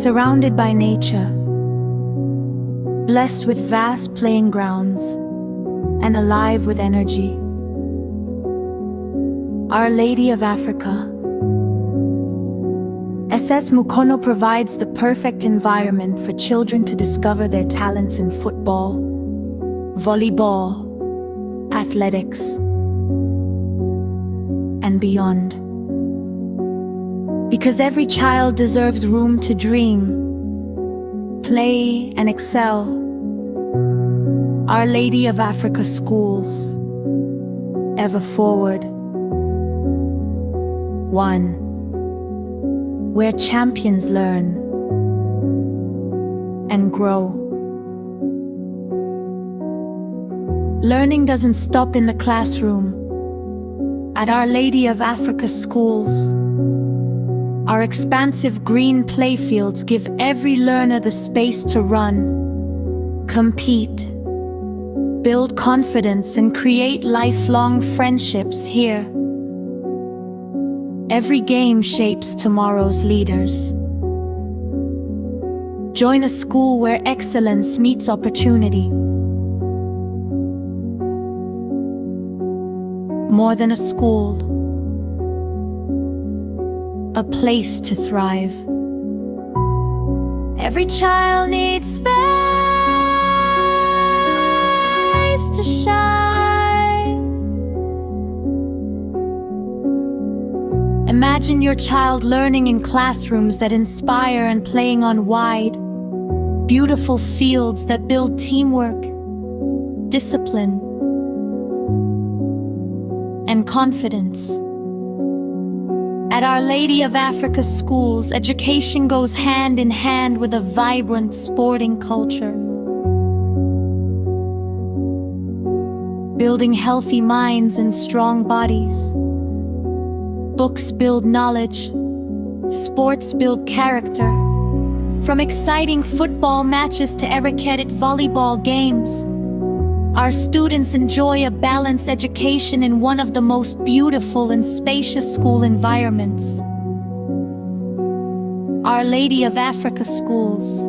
surrounded by nature, blessed with vast playing grounds, and alive with energy. Our Lady of Africa. SS Mukono provides the perfect environment for children to discover their talents in football, volleyball, athletics, and beyond. Because every child deserves room to dream, play, and excel, Our Lady of Africa Schools, ever forward. 1. Where champions learn and grow. Learning doesn't stop in the classroom. At Our Lady of Africa Schools, our expansive green playfields give every learner the space to run, compete, build confidence, and create lifelong friendships here. Every game shapes tomorrow's leaders. Join a school where excellence meets opportunity. More than a school, a place to thrive. Every child needs space to shine. Imagine your child learning in classrooms that inspire and playing on wide, beautiful fields that build teamwork, discipline, and confidence. At Our Lady of Africa Schools, education goes hand in hand with a vibrant sporting culture. Building healthy minds and strong bodies. Books build knowledge, sports build character. From exciting football matches to educated volleyball games, our students enjoy a balanced education in one of the most beautiful and spacious school environments. Our Lady of Africa Schools,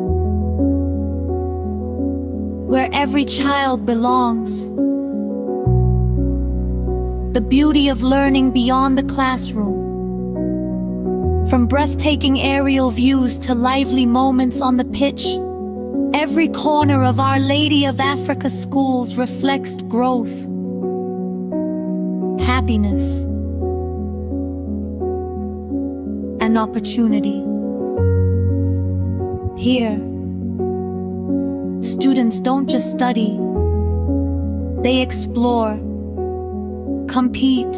where every child belongs. The beauty of learning beyond the classroom. From breathtaking aerial views to lively moments on the pitch, every corner of Our Lady of Africa Schools reflects growth, happiness, and opportunity. Here, students don't just study, they explore, compete,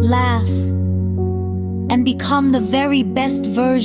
laugh, and become the very best version